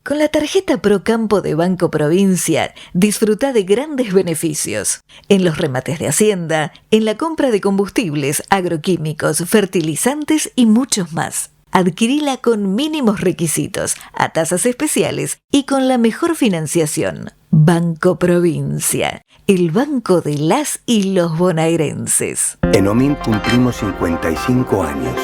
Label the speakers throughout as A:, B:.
A: Con la tarjeta Procampo de Banco Provincia, disfruta de grandes beneficios. En los remates de Hacienda, en la compra de combustibles, agroquímicos, fertilizantes y muchos más. Adquirila con mínimos requisitos, a tasas especiales y con la mejor financiación. Banco Provincia, el banco de las y los bonaerenses.
B: En OMINT cumplimos 55 años,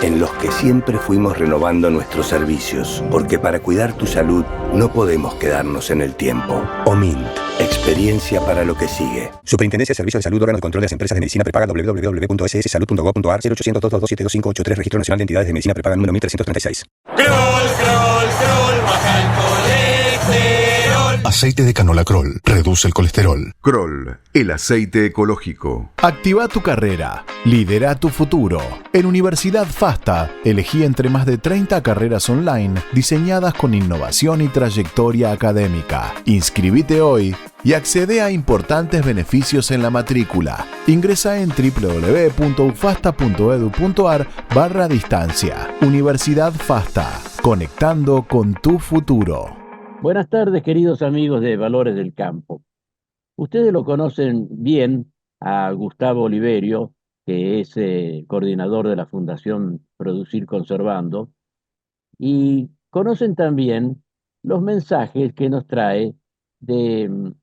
B: en los que siempre fuimos renovando nuestros servicios, porque para cuidar tu salud no podemos quedarnos en el tiempo. OMINT, experiencia para lo que sigue.
C: Superintendencia de Servicios de Salud, órgano de control de las empresas de medicina prepaga, www.sssalud.gov.ar, 0800-222-72583, Registro Nacional de Entidades de Medicina Prepaga, número 1336.
D: Kroll, baja el colesterol.
E: Aceite de canola Kroll reduce el colesterol.
F: Kroll, el aceite ecológico.
E: Activa tu carrera. Lidera tu futuro. En Universidad FASTA, elegí entre más de 30 carreras online diseñadas con innovación y trayectoria académica. Inscribite hoy y accede a importantes beneficios en la matrícula. Ingresa en www.ufasta.edu.ar/distancia. Universidad FASTA, conectando con tu futuro.
G: Buenas tardes, queridos amigos de Valores del Campo. Ustedes lo conocen bien a Gustavo Oliverio, que es coordinador de la Fundación Producir Conservando, y conocen también los mensajes que nos trae de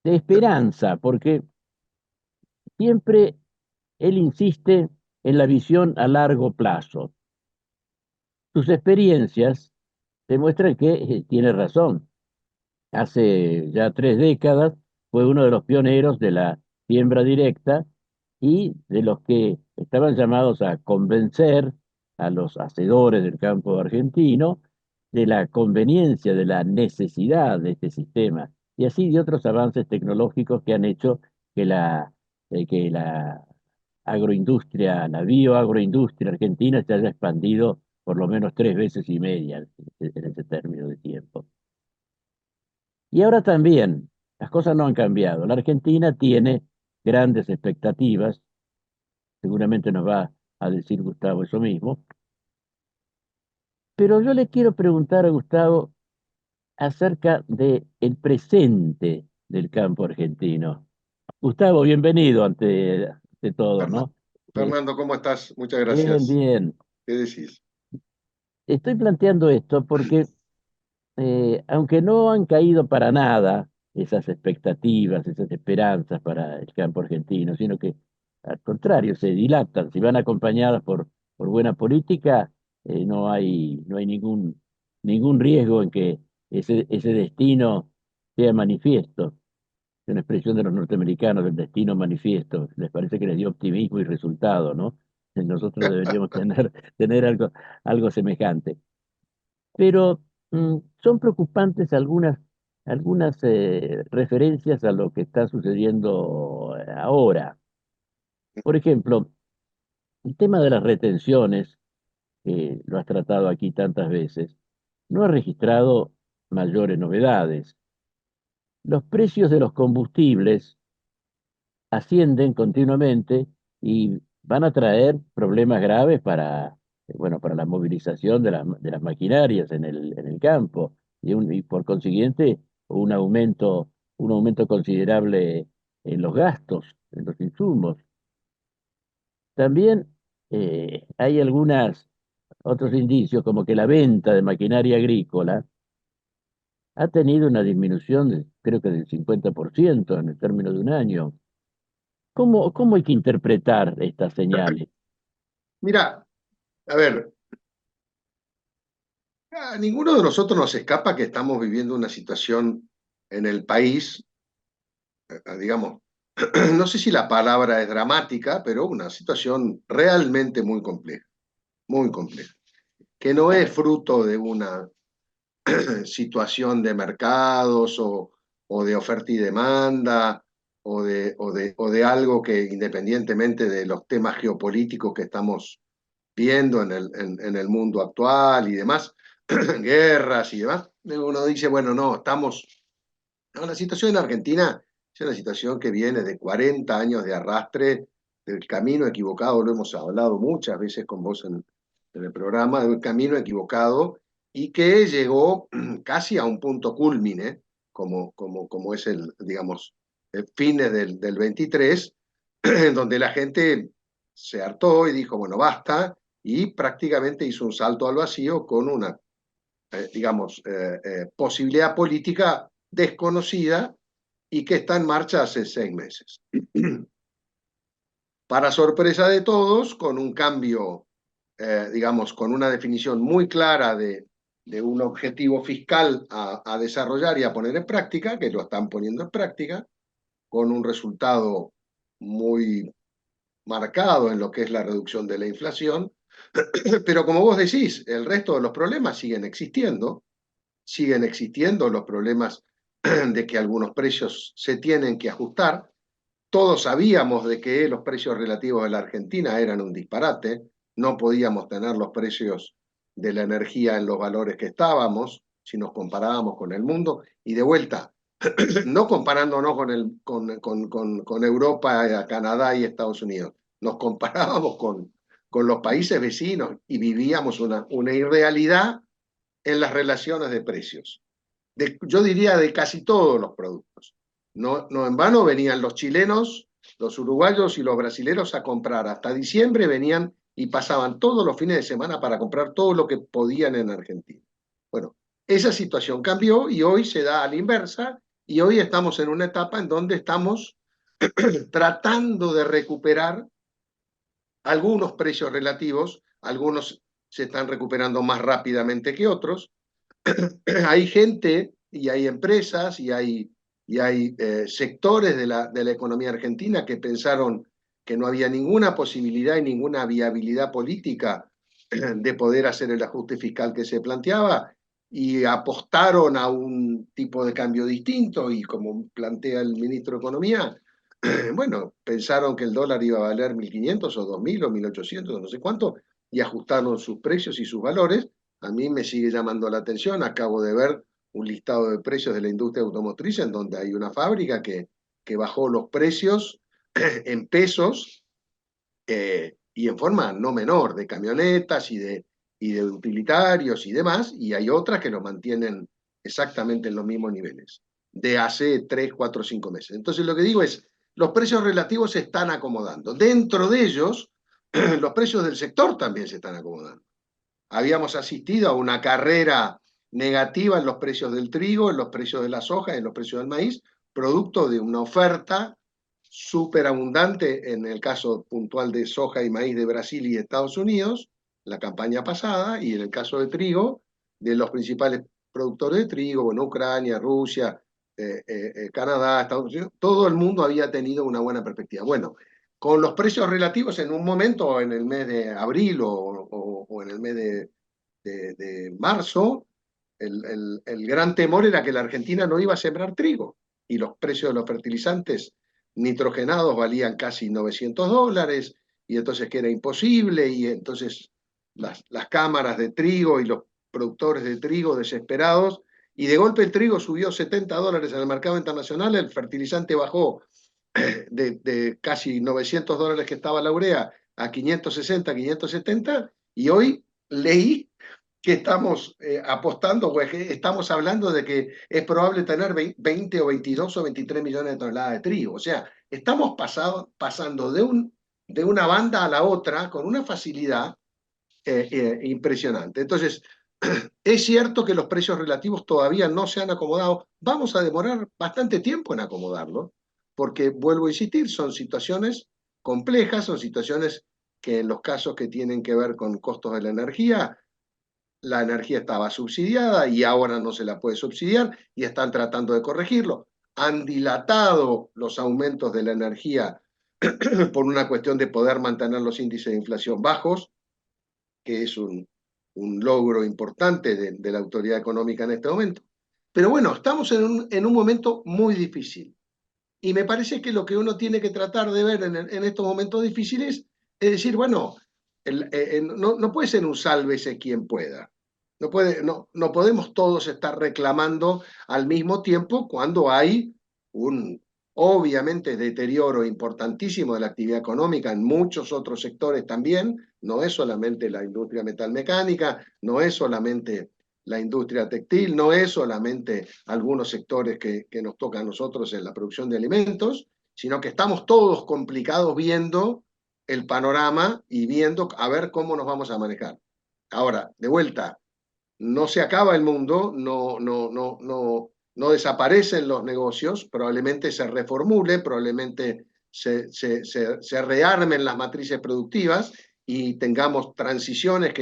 G: esperanza, porque siempre él insiste en la visión a largo plazo. Sus experiencias demuestran que tiene razón. Hace ya 3 décadas fue uno de los pioneros de la siembra directa y de los que estaban llamados a convencer a los hacedores del campo argentino de la conveniencia, de la necesidad de este sistema, y así de otros avances tecnológicos que han hecho que la agroindustria, la bioagroindustria argentina se haya expandido por lo menos 3 veces y media en ese término de tiempo. Y ahora también, las cosas no han cambiado. La Argentina tiene grandes expectativas, seguramente nos va a decir Gustavo eso mismo, pero yo le quiero preguntar a Gustavo acerca del presente del campo argentino. Gustavo, bienvenido ante todo, ¿no?
H: Fernando, ¿cómo estás? Muchas
G: Bien,
H: gracias.
G: bien.
H: ¿Qué decís?
G: Estoy planteando esto porque aunque no han caído para nada esas expectativas, esas esperanzas para el campo argentino, sino que al contrario, se dilatan, si van acompañadas por buena política, no hay ningún riesgo en que ese destino sea manifiesto. Es una expresión de los norteamericanos, del destino manifiesto. Les parece que les dio optimismo y resultado, ¿no? Nosotros deberíamos tener algo semejante. Pero son preocupantes algunas referencias a lo que está sucediendo ahora. Por ejemplo, el tema de las retenciones, que lo has tratado aquí tantas veces, no ha registrado mayores novedades. Los precios de los combustibles ascienden continuamente y van a traer problemas graves para la movilización de las maquinarias en el campo y por consiguiente un aumento considerable en los gastos, en los insumos. También hay otros indicios, como que la venta de maquinaria agrícola ha tenido una disminución creo que del 50% en el término de un año. ¿Cómo hay que interpretar estas señales?
H: Mira, a ver, a ninguno de nosotros nos escapa que estamos viviendo una situación en el país, digamos, no sé si la palabra es dramática, pero una situación realmente muy compleja, que no es fruto de una situación de mercados o de oferta y demanda o de algo que independientemente de los temas geopolíticos que estamos viendo en el mundo actual y demás, guerras y demás, uno dice, bueno, no, la situación en Argentina es una situación que viene de 40 años de arrastre del camino equivocado, lo hemos hablado muchas veces con vos en el programa, del camino equivocado y que llegó casi a un punto culmine, como es digamos, fines del 23, en donde la gente se hartó y dijo, bueno, basta, y prácticamente hizo un salto al vacío con una, digamos, posibilidad política desconocida y que está en marcha hace 6 meses. Para sorpresa de todos, con un cambio, digamos, con una definición muy clara de un objetivo fiscal a desarrollar y a poner en práctica, que lo están poniendo en práctica, con un resultado muy marcado en lo que es la reducción de la inflación. Pero como vos decís, el resto de los problemas siguen existiendo los problemas de que algunos precios se tienen que ajustar. Todos sabíamos de que los precios relativos de la Argentina eran un disparate, no podíamos tener los precios de la energía en los valores que estábamos, si nos comparábamos con el mundo, y de vuelta, no comparándonos con Europa, Canadá y Estados Unidos, nos comparábamos con los países vecinos y vivíamos una irrealidad en las relaciones de precios. Yo diría de casi todos los productos. No en vano venían los chilenos, los uruguayos y los brasileros a comprar. Hasta diciembre venían y pasaban todos los fines de semana para comprar todo lo que podían en Argentina. Bueno, esa situación cambió y hoy se da a la inversa y hoy estamos en una etapa en donde estamos tratando de recuperar algunos precios relativos, algunos se están recuperando más rápidamente que otros. Hay gente y hay empresas y hay sectores de la economía argentina que pensaron que no había ninguna posibilidad y ninguna viabilidad política de poder hacer el ajuste fiscal que se planteaba y apostaron a un tipo de cambio distinto y como plantea el ministro de Economía, bueno, pensaron que el dólar iba a valer 1.500 o 2.000 o 1.800 o no sé cuánto y ajustaron sus precios y sus valores. A mí me sigue llamando la atención, acabo de ver un listado de precios de la industria automotriz en donde hay una fábrica que bajó los precios en pesos y en forma no menor, de camionetas y de utilitarios y demás, y hay otras que lo mantienen exactamente en los mismos niveles, de hace 3, 4, 5 meses. Entonces lo que digo es, los precios relativos se están acomodando. Dentro de ellos, los precios del sector también se están acomodando. Habíamos asistido a una carrera negativa en los precios del trigo, en los precios de la soja, en los precios del maíz, producto de una oferta súper abundante en el caso puntual de soja y maíz de Brasil y Estados Unidos, la campaña pasada, y en el caso de trigo, de los principales productores de trigo, bueno, Ucrania, Rusia, Canadá, Estados Unidos, todo el mundo había tenido una buena perspectiva. Bueno, con los precios relativos en un momento, en el mes de abril o en el mes de marzo, el gran temor era que la Argentina no iba a sembrar trigo y los precios de los fertilizantes nitrogenados valían casi $900 y entonces que era imposible y entonces las cámaras de trigo y los productores de trigo desesperados y de golpe el trigo subió $70 en el mercado internacional, el fertilizante bajó de casi $900 que estaba la urea a 560, 570 y hoy leí que estamos apostando, pues estamos hablando de que es probable tener 20 o 22 o 23 millones de toneladas de trigo. O sea, estamos pasando de una banda a la otra con una facilidad impresionante. Entonces, es cierto que los precios relativos todavía no se han acomodado. Vamos a demorar bastante tiempo en acomodarlo, porque, vuelvo a insistir, son situaciones complejas, son situaciones que en los casos que tienen que ver con costos de la energía estaba subsidiada y ahora no se la puede subsidiar y están tratando de corregirlo. Han dilatado los aumentos de la energía por una cuestión de poder mantener los índices de inflación bajos, que es un logro importante de la autoridad económica en este momento. Pero bueno, estamos en un momento muy difícil. Y me parece que lo que uno tiene que tratar de ver en estos momentos difíciles es decir, bueno, no puede ser un sálvese quien pueda. No podemos todos estar reclamando al mismo tiempo cuando hay un, obviamente, deterioro importantísimo de la actividad económica en muchos otros sectores también. No es solamente la industria metalmecánica, no es solamente la industria textil, no es solamente algunos sectores que nos toca a nosotros en la producción de alimentos, sino que estamos todos complicados viendo el panorama y viendo a ver cómo nos vamos a manejar. Ahora, de vuelta, no se acaba el mundo, no desaparecen los negocios, probablemente se reformule, probablemente se rearmen las matrices productivas y tengamos transiciones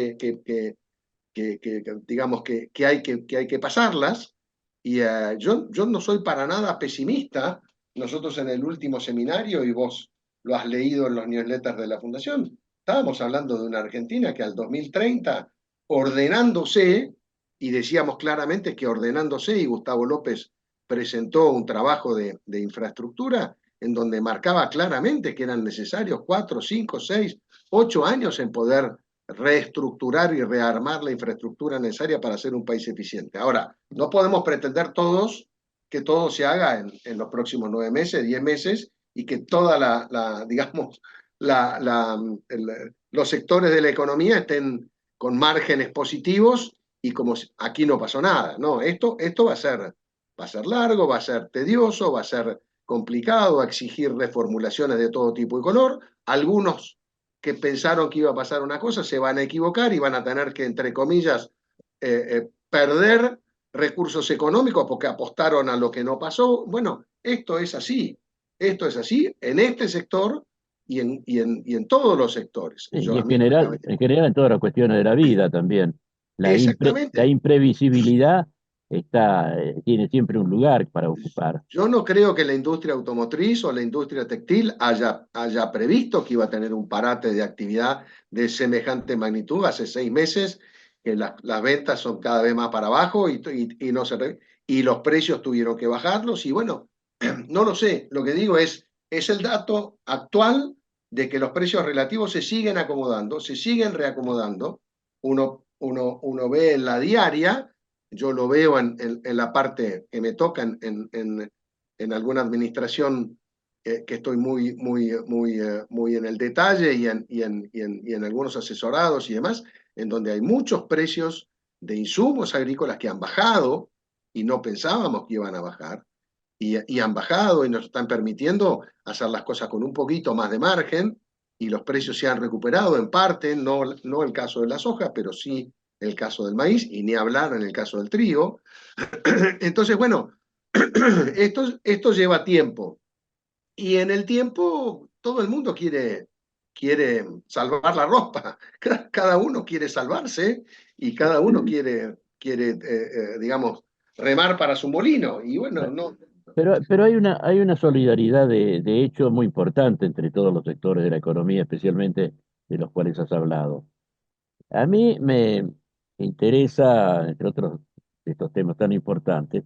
H: digamos que hay que pasarlas. Y yo no soy para nada pesimista. Nosotros en el último seminario, y vos lo has leído en los newsletters de la Fundación, estábamos hablando de una Argentina que al 2030, ordenándose, y decíamos claramente que ordenándose, y Gustavo López presentó un trabajo de infraestructura en donde marcaba claramente que eran necesarios 4, 5, 6, 8 años en poder reestructurar y rearmar la infraestructura necesaria para ser un país eficiente. Ahora, no podemos pretender todos que todo se haga en los próximos 9 meses, 10 meses, y que toda digamos, los sectores de la economía estén con márgenes positivos y como aquí no pasó nada. No, esto va a ser largo, va a ser tedioso, va a ser complicado, va a exigir reformulaciones de todo tipo y color. Algunos que pensaron que iba a pasar una cosa se van a equivocar y van a tener que, entre comillas, perder recursos económicos porque apostaron a lo que no pasó. Bueno, esto es así en este sector y en todos los sectores.
G: Y en general en todas las cuestiones de la vida también. La imprevisibilidad tiene siempre un lugar para ocupar.
H: Yo no creo que la industria automotriz o la industria textil haya previsto que iba a tener un parate de actividad de semejante magnitud. Hace 6 meses que las ventas son cada vez más para abajo y los precios tuvieron que bajarlos. Y bueno, no lo sé. Lo que digo es el dato actual de que los precios relativos se siguen acomodando, se siguen reacomodando. Uno ve en la diaria. Yo lo veo en la parte que me toca en alguna administración que estoy muy en el detalle y en algunos asesorados y demás, en donde hay muchos precios de insumos agrícolas que han bajado y no pensábamos que iban a bajar, y han bajado y nos están permitiendo hacer las cosas con un poquito más de margen, y los precios se han recuperado en parte, no el caso de la soja, pero sí el caso del maíz, y ni hablar en el caso del trigo. Entonces, bueno, esto lleva tiempo. Y en el tiempo todo el mundo quiere salvar la ropa. Cada uno quiere salvarse y cada uno quiere digamos, remar para su molino. Y bueno, no.
G: Pero hay una solidaridad de hecho muy importante entre todos los sectores de la economía, especialmente de los cuales has hablado. A mí me interesa, entre otros de estos temas tan importantes,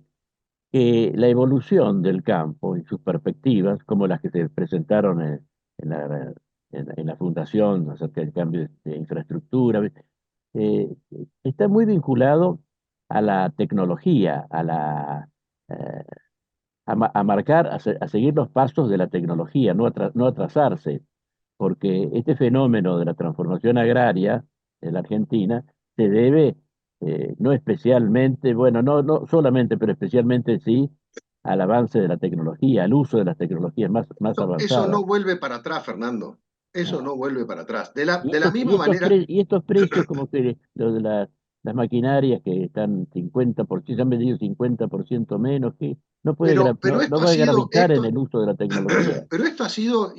G: que la evolución del campo y sus perspectivas, como las que se presentaron en la Fundación acerca del cambio de infraestructura, eh, está muy vinculado a la tecnología, eh, a seguir los pasos de la tecnología, no atrasarse, porque este fenómeno de la transformación agraria en la Argentina se debe, no especialmente, bueno, no solamente, pero especialmente sí, al avance de la tecnología, al uso de las tecnologías más
H: Eso
G: avanzadas.
H: no vuelve para atrás, Fernando. Eso no vuelve para atrás. De la
G: Y
H: misma manera.
G: y estos precios, como que los de las maquinarias que están 50%, se han vendido 50% menos, que no puede
H: Pero
G: no va a gravitar en el uso de la tecnología.
H: Pero esto ha sido,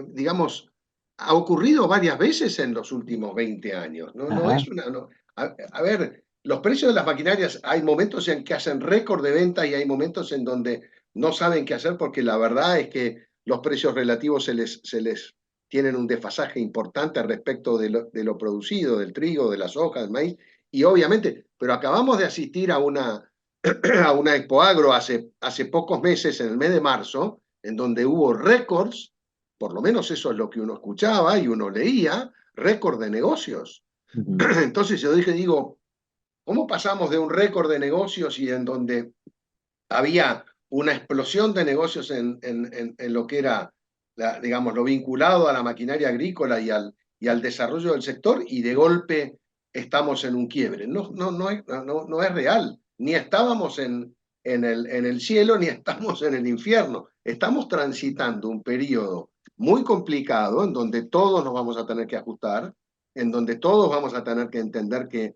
H: digamos, ha ocurrido varias veces en los últimos 20 años. No es una. A ver, los precios de las maquinarias, hay momentos en que hacen récord de ventas y hay momentos en donde no saben qué hacer, porque la verdad es que los precios relativos se les tienen un desfasaje importante respecto de lo producido, del trigo, de la soja, del maíz, y obviamente, pero acabamos de asistir a una Expo Agro hace pocos meses, en el mes de marzo, en donde hubo récords, por lo menos eso es lo que uno escuchaba y uno leía, récord de negocios. Entonces yo digo, ¿cómo pasamos de un récord de negocios y en donde había una explosión de negocios en lo que era, digamos, lo vinculado a la maquinaria agrícola y al desarrollo del sector, y de golpe estamos en un quiebre. No es real. Ni estábamos en el cielo, ni estamos en el infierno. Estamos transitando un periodo muy complicado en donde todos nos vamos a tener que ajustar, en donde todos vamos a tener que entender que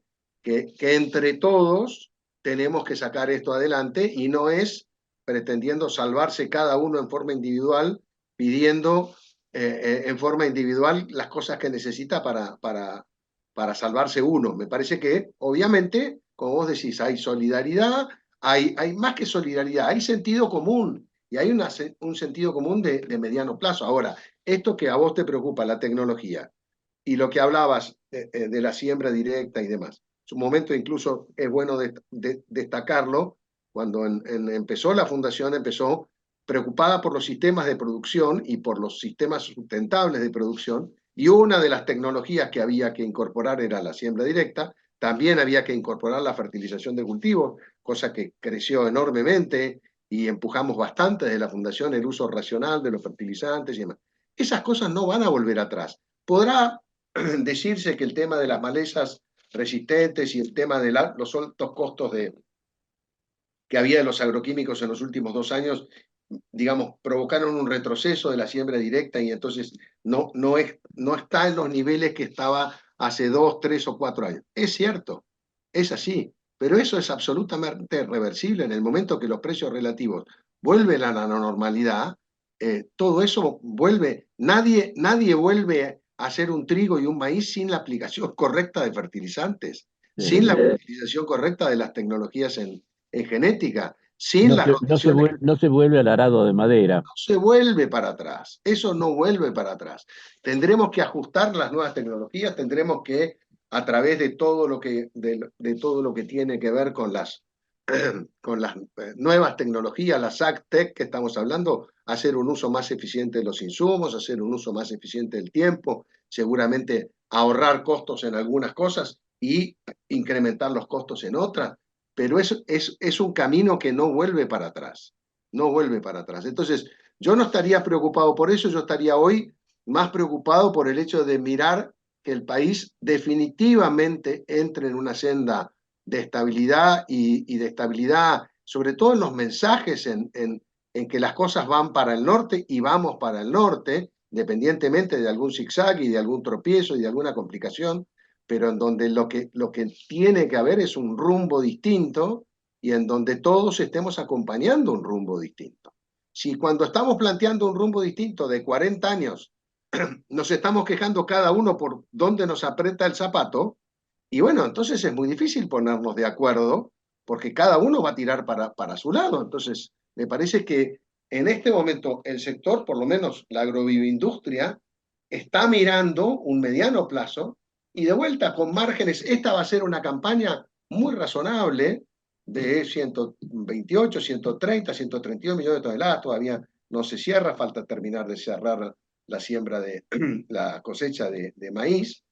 H: entre todos tenemos que sacar esto adelante, y no es pretendiendo salvarse cada uno en forma individual, pidiendo en forma individual las cosas que necesita para salvarse uno. Me parece que, obviamente, como vos decís, hay solidaridad, hay más que solidaridad, hay sentido común, y hay un sentido común de mediano plazo. Ahora, esto que a vos te preocupa, la tecnología, y lo que hablabas de la siembra directa y demás. En su momento incluso es bueno destacarlo, cuando empezó la fundación, empezó preocupada por los sistemas de producción y por los sistemas sustentables de producción, y una de las tecnologías que había que incorporar era la siembra directa. También había que incorporar la fertilización de cultivos, cosa que creció enormemente, y empujamos bastante desde la fundación el uso racional de los fertilizantes y demás. Esas cosas no van a volver atrás. Podrá decirse que el tema de las malezas resistentes y el tema de los altos costos que había de los agroquímicos en los últimos 2 años, digamos, provocaron un retroceso de la siembra directa, y entonces no está en los niveles que estaba hace 2, 3 o 4 años. Es cierto, es así, pero eso es absolutamente reversible. En el momento que los precios relativos vuelven a la normalidad, todo eso vuelve. Nadie vuelve a hacer un trigo y un maíz sin la aplicación correcta de fertilizantes, sin la utilización correcta de las tecnologías en genética, sin las rotaciones.
G: No se vuelve al arado de madera.
H: No se vuelve para atrás, eso no vuelve para atrás. Tendremos que ajustar las nuevas tecnologías, tendremos que, a través de todo lo que tiene que ver con las nuevas tecnologías, las AgTech que estamos hablando, hacer un uso más eficiente de los insumos, hacer un uso más eficiente del tiempo, seguramente ahorrar costos en algunas cosas y incrementar los costos en otras, pero es un camino que no vuelve para atrás, no vuelve para atrás. Entonces, yo no estaría preocupado por eso, yo estaría hoy más preocupado por el hecho de mirar que el país definitivamente entre en una senda de estabilidad, y de estabilidad, sobre todo en los mensajes, en que las cosas van para el norte y vamos para el norte, independientemente de algún zigzag y de algún tropiezo y de alguna complicación, pero en donde lo que tiene que haber es un rumbo distinto, y en donde todos estemos acompañando un rumbo distinto. Si cuando estamos planteando un rumbo distinto de 40 años nos estamos quejando cada uno por dónde nos aprieta el zapato, y bueno, entonces es muy difícil ponernos de acuerdo, porque cada uno va a tirar para su lado. Entonces, me parece que en este momento el sector, por lo menos la agroindustria, está mirando un mediano plazo, y de vuelta con márgenes. Esta va a ser una campaña muy razonable de 128, 130, 132 millones de toneladas. Todavía no se cierra, falta terminar de cerrar la siembra la cosecha de maíz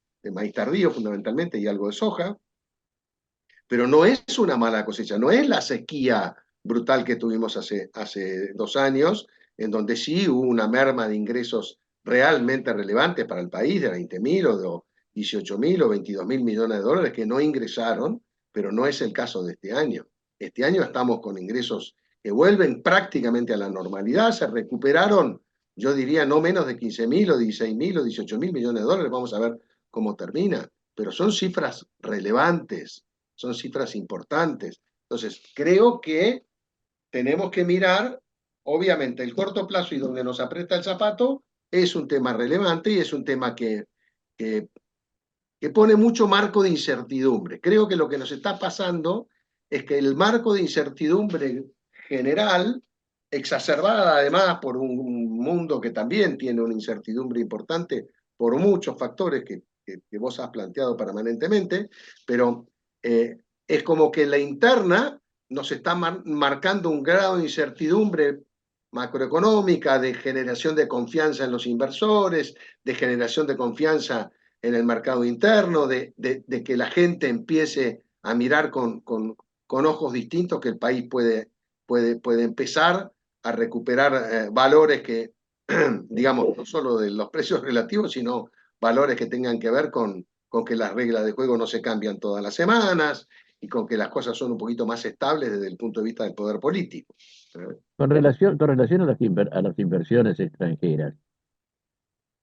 H: tardío fundamentalmente, y algo de soja, pero no es una mala cosecha, no es la sequía brutal que tuvimos hace 2 años, en donde sí hubo una merma de ingresos realmente relevante para el país, de 20.000 o de 18.000 o 22.000 millones de dólares que no ingresaron, pero no es el caso de este año. Este año estamos con ingresos que vuelven prácticamente a la normalidad, se recuperaron, yo diría, no menos de 15.000 o 16.000 o 18.000 millones de dólares, vamos a ver cómo termina, pero son cifras relevantes, son cifras importantes. Entonces, creo que tenemos que mirar, obviamente, el corto plazo y donde nos aprieta el zapato es un tema relevante, y es un tema que pone mucho marco de incertidumbre. Creo que lo que nos está pasando es que el marco de incertidumbre general, exacerbada además por un mundo que también tiene una incertidumbre importante por muchos factores que vos has planteado permanentemente, pero es como que la interna nos está marcando un grado de incertidumbre macroeconómica, de generación de confianza en los inversores, de generación de confianza en el mercado interno, de que la gente empiece a mirar con ojos distintos, que el país puede empezar a recuperar valores que, digamos, no solo de los precios relativos, sino valores que tengan que ver con con que las reglas de juego no se cambian todas las semanas y con que las cosas son un poquito más estables desde el punto de vista del poder político.
G: Con relación a a las inversiones extranjeras,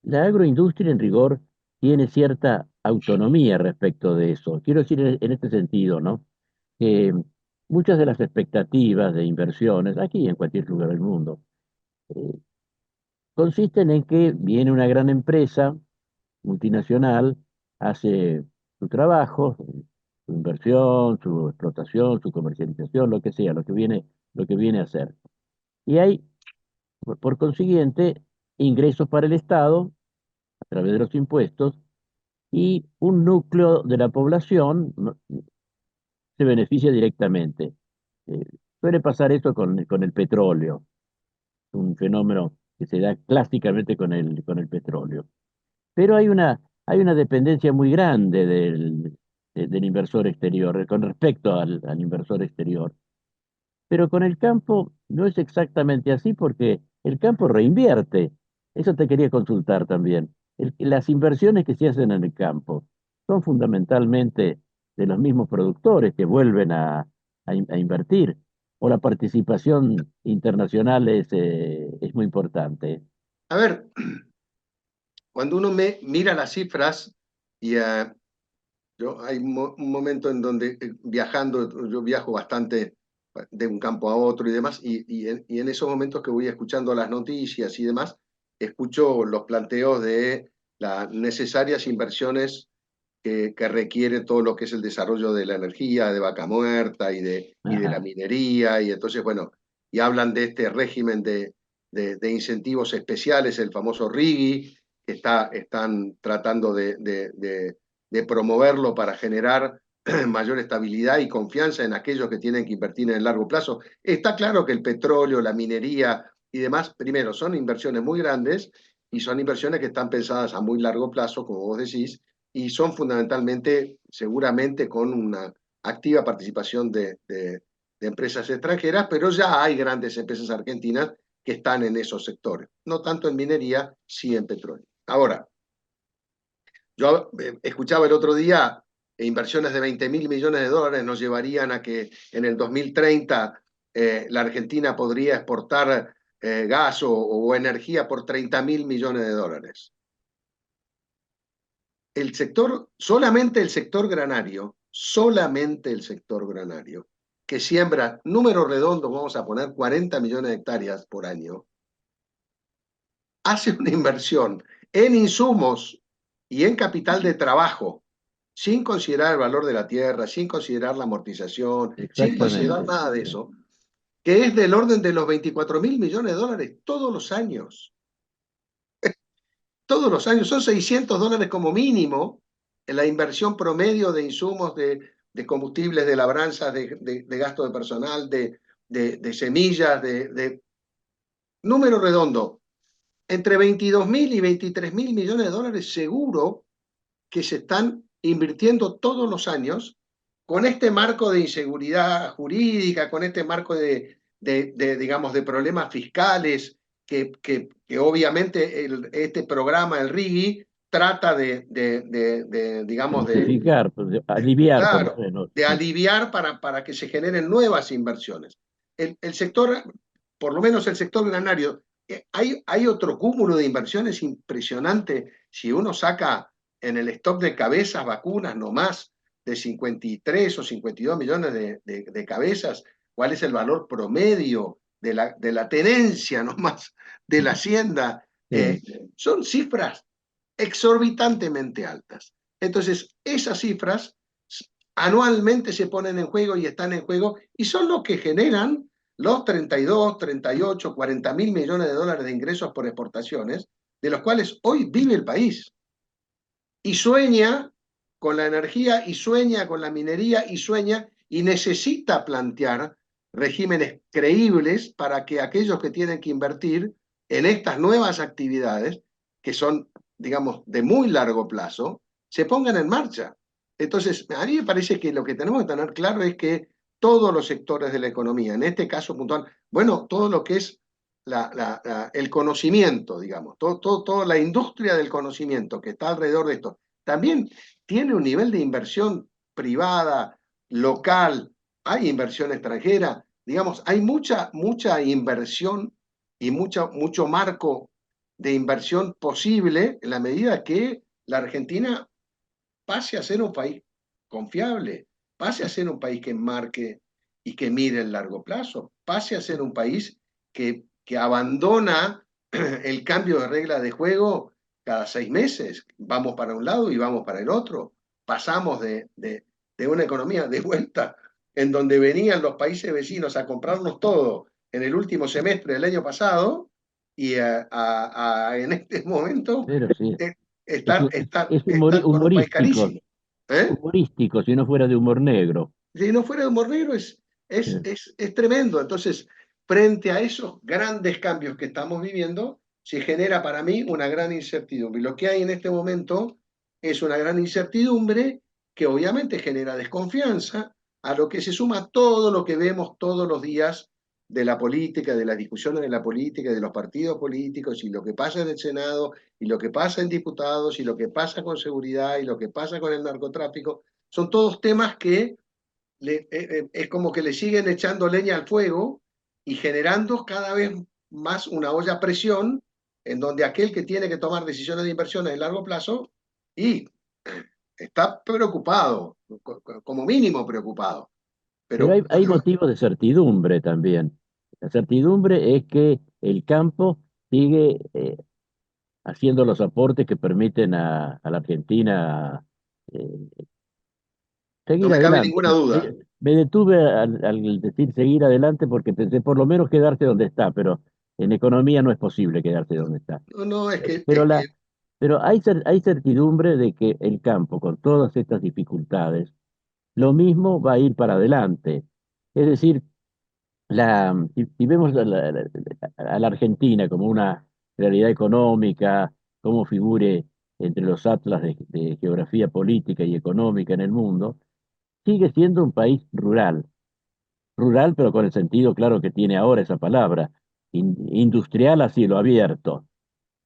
G: la agroindustria en rigor tiene cierta autonomía respecto de eso. Quiero decir en este sentido, ¿no? Que muchas de las expectativas de inversiones, aquí y en cualquier lugar del mundo, eh, consisten en que viene una gran empresa multinacional, hace su trabajo, su inversión, su explotación, su comercialización, lo que sea, lo que viene a hacer. Y hay, por consiguiente, ingresos para el Estado a través de los impuestos y un núcleo de la población se beneficia directamente. Eh, Suele pasar esto con el petróleo, un fenómeno que se da clásicamente con el petróleo. Pero hay una dependencia muy grande del inversor exterior, con respecto al inversor exterior. Pero con el campo no es exactamente así porque el campo reinvierte. Eso te quería consultar también. Las inversiones que se hacen en el campo son fundamentalmente de los mismos productores que vuelven a invertir, o la participación internacional es muy importante.
H: A ver, cuando uno mira las cifras, y hay un momento en donde viajando, yo viajo bastante de un campo a otro y demás, y en esos momentos que voy escuchando las noticias y demás, escucho los planteos de las necesarias inversiones que requiere todo lo que es el desarrollo de la energía, de Vaca Muerta y de la
G: Ajá.
H: minería, y entonces, bueno, y hablan de este régimen de incentivos especiales, el famoso RIGI, que están tratando de promoverlo para generar mayor estabilidad y confianza en aquellos que tienen que invertir en el largo plazo. Está claro que el petróleo, la minería y demás, primero, son inversiones muy grandes y son inversiones que están pensadas a muy largo plazo, como vos decís, y son fundamentalmente, seguramente, con una activa participación de empresas extranjeras, pero ya hay grandes empresas argentinas que están en esos sectores, no tanto en minería, sí en petróleo. Ahora, yo escuchaba el otro día, inversiones de 20.000 millones de dólares nos llevarían a que en el 2030 la Argentina podría exportar gas o energía por 30.000 millones de dólares. El sector, solamente el sector granario, que siembra, números redondos, vamos a poner 40 millones de hectáreas por año, hace una inversión en insumos y en capital de trabajo, sin considerar el valor de la tierra, sin considerar la amortización, sin considerar
G: Exactamente.
H: nada de
G: Sí.
H: eso, que es del orden de los 24.000 millones de dólares todos los años. Todos los años son $600 como mínimo en la inversión promedio de insumos, de combustibles, de labranzas, de gasto de personal, de semillas, número redondo, entre 22.000 y 23.000 millones de dólares seguro que se están invirtiendo todos los años con este marco de inseguridad jurídica, con este marco digamos, de problemas fiscales que obviamente este programa, el RIGI, trata digamos,
G: Justificar, pues, aliviar por lo
H: claro,
G: menos.
H: de aliviar para que se generen nuevas inversiones. El sector, por lo menos el sector granario, hay otro cúmulo de inversiones impresionante. Si uno saca en el stock de cabezas vacunas nomás de 53 o 52 millones de cabezas, ¿cuál es el valor promedio de la tenencia nomás de la hacienda?
G: Sí.
H: Son cifras exorbitantemente altas. Entonces, esas cifras anualmente se ponen en juego y están en juego y son los que generan los 32, 38, 40.000 millones de dólares de ingresos por exportaciones, de los cuales hoy vive el país. Y sueña con la energía, y sueña con la minería, y sueña y necesita plantear regímenes creíbles para que aquellos que tienen que invertir en estas nuevas actividades, que son, digamos, de muy largo plazo, se pongan en marcha. Entonces, a mí me parece que lo que tenemos que tener claro es que todos los sectores de la economía, en este caso puntual, bueno, todo lo que es el conocimiento, digamos, toda la industria del conocimiento que está alrededor de esto, también tiene un nivel de inversión privada, local, hay inversión extranjera, digamos, hay mucha inversión y mucho marco de inversión posible en la medida que la Argentina pase a ser un país confiable, pase a ser un país que marque y que mire el largo plazo, pase a ser un país que abandona el cambio de regla de juego cada 6 meses. Vamos para un lado y vamos para el otro. Pasamos de una economía de vuelta en donde venían los países vecinos a comprarnos todo en el último semestre del año pasado y en este momento
G: Pero sí,
H: estar con un país
G: humorístico,
H: carísimo. ¿Eh?
G: humorístico, si no fuera de humor negro.
H: Si no fuera de humor negro
G: Sí.
H: es tremendo. Entonces, frente a esos grandes cambios que estamos viviendo, se genera para mí una gran incertidumbre. Y lo que hay en este momento es una gran incertidumbre que obviamente genera desconfianza, a lo que se suma todo lo que vemos todos los días de la política, de las discusiones de la política, de los partidos políticos, y lo que pasa en el Senado, y lo que pasa en diputados, y lo que pasa con seguridad, y lo que pasa con el narcotráfico. Son todos temas que es como que le siguen echando leña al fuego y generando cada vez más una olla a presión en donde aquel que tiene que tomar decisiones de inversiones de largo plazo y está preocupado, como mínimo preocupado.
G: Pero
H: Pero
G: hay motivos de certidumbre también. La certidumbre es que el campo sigue haciendo los aportes que permiten a la Argentina eh,
H: no
G: seguir
H: me cabe
G: adelante.
H: ninguna duda.
G: Me detuve al decir seguir adelante porque pensé por lo menos quedarse donde está, pero en economía no es posible quedarse donde está.
H: No, no,
G: Pero, pero hay certidumbre de que el campo, con todas estas dificultades, lo mismo va a ir para adelante. Es decir, si vemos a la Argentina como una realidad económica, cómo figure entre los atlas de geografía política y económica en el mundo, sigue siendo un país rural. Rural, pero con el sentido claro que tiene ahora esa palabra, industrial a cielo abierto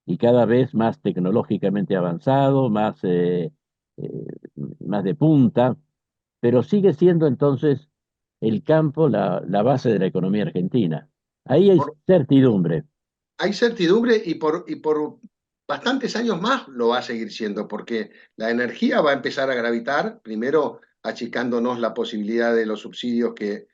G: y cada vez más tecnológicamente avanzado, eh, más de punta, pero sigue siendo entonces el campo la base de la economía argentina. Ahí hay
H: Por,
G: certidumbre.
H: hay certidumbre y por bastantes años más lo va a seguir siendo, porque la energía va a empezar a gravitar, primero achicándonos la posibilidad de los subsidios que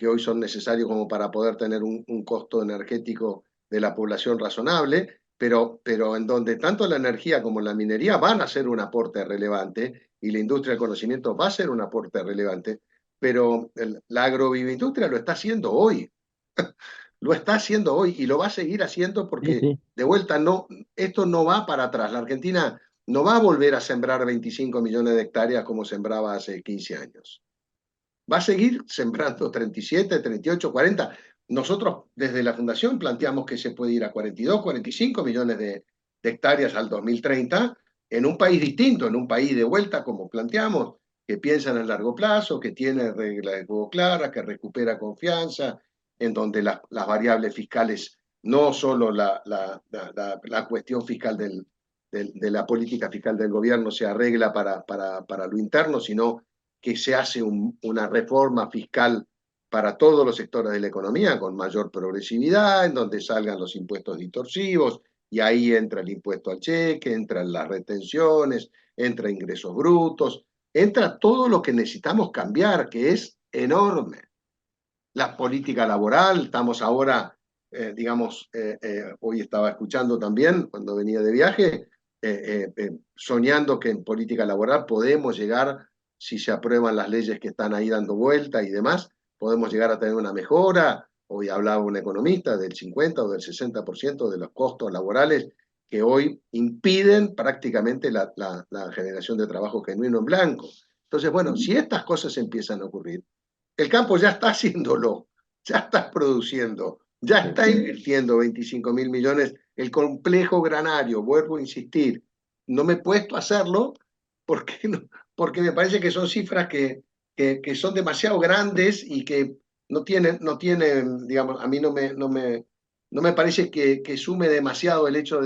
H: hoy son necesarios como para poder tener un costo energético de la población razonable, pero en donde tanto la energía como la minería van a ser un aporte relevante y la industria del conocimiento va a ser un aporte relevante, pero la agroviviindustria lo está haciendo hoy. Lo está haciendo hoy y lo va a seguir haciendo
G: Sí,
H: porque,
G: sí.
H: de vuelta, no, esto no va para atrás. La Argentina no va a volver a sembrar 25 millones de hectáreas como sembraba hace 15 años. Va a seguir sembrando 37, 38, 40. Nosotros desde la Fundación planteamos que se puede ir a 42, 45 millones de hectáreas al 2030 en un país distinto, en un país de vuelta, como planteamos, que piensa en el largo plazo, que tiene reglas de juego claras, que recupera confianza, en donde las variables fiscales, no solo la cuestión fiscal de la política fiscal del gobierno se arregla para lo interno, sino que se hace una reforma fiscal para todos los sectores de la economía con mayor progresividad, en donde salgan los impuestos distorsivos, y ahí entra el impuesto al cheque, entran las retenciones, entra ingresos brutos, entra todo lo que necesitamos cambiar, que es enorme. La política laboral, estamos ahora, hoy estaba escuchando también cuando venía de viaje, soñando que en política laboral podemos llegar, si se aprueban las leyes que están ahí dando vuelta y demás, podemos llegar a tener una mejora. Hoy hablaba un economista del 50 o del 60% de los costos laborales que hoy impiden prácticamente la generación de trabajo genuino en blanco. Entonces, bueno, si estas cosas empiezan a ocurrir, el campo ya está haciéndolo, ya está produciendo, ya está invirtiendo 25.000 millones. El complejo granario, vuelvo a insistir, no me he puesto a hacerlo porque, no, porque me parece que son cifras que son demasiado grandes y que no tienen, digamos, a mí no me parece que sume demasiado el hecho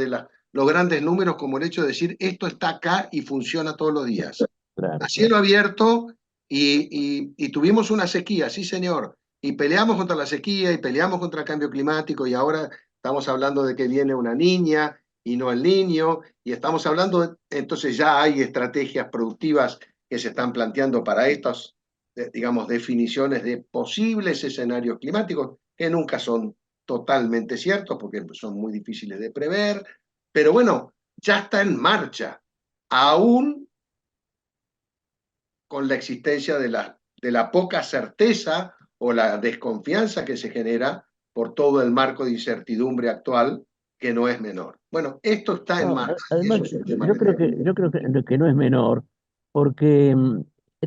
H: los grandes números como el hecho de decir esto está acá y funciona todos los días.
G: Claro,
H: A cielo abierto y tuvimos una sequía, sí señor, y peleamos contra la sequía y peleamos contra el cambio climático y ahora estamos hablando de que viene una niña y no el niño, y estamos hablando, entonces ya hay estrategias productivas que se están planteando para estas, digamos, definiciones de posibles escenarios climáticos que nunca son totalmente ciertos porque son muy difíciles de prever, pero bueno, ya está en marcha, aún con la existencia de la poca certeza o la desconfianza que se genera por todo el marco de incertidumbre actual, que no es menor. Bueno, esto está en
G: no,
H: marcha.
G: además,
H: Eso es un tema
G: yo
H: que
G: creo que, yo creo que no es menor, porque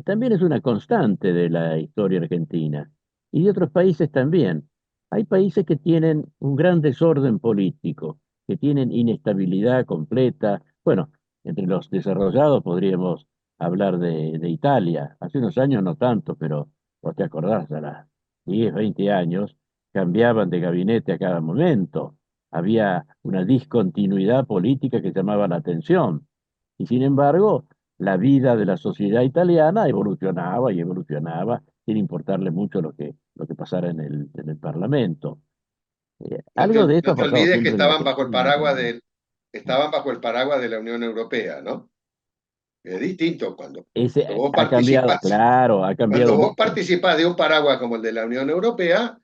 G: también es una constante de la historia argentina y de otros países también. Hay países que tienen un gran desorden político, que tienen inestabilidad completa. Bueno, entre los desarrollados podríamos hablar de Italia. Hace unos años no tanto, pero vos te acordás, a las 10, 20 años cambiaban de gabinete a cada momento, había una discontinuidad política que llamaba la atención. Y sin embargo, la vida de la sociedad italiana evolucionaba y evolucionaba sin importarle mucho lo que pasara en el Parlamento. Algo de esto
H: no
G: ha
H: te
G: pasado
H: olvides que
G: siempre en Argentina también.
H: estaban bajo el paraguas de la Unión Europea, ¿no? Es distinto
G: Ese ha cambiado, claro, ha
H: cuando
G: cambiado
H: vos
G: mucho.
H: participás de un paraguas como el de la Unión Europea,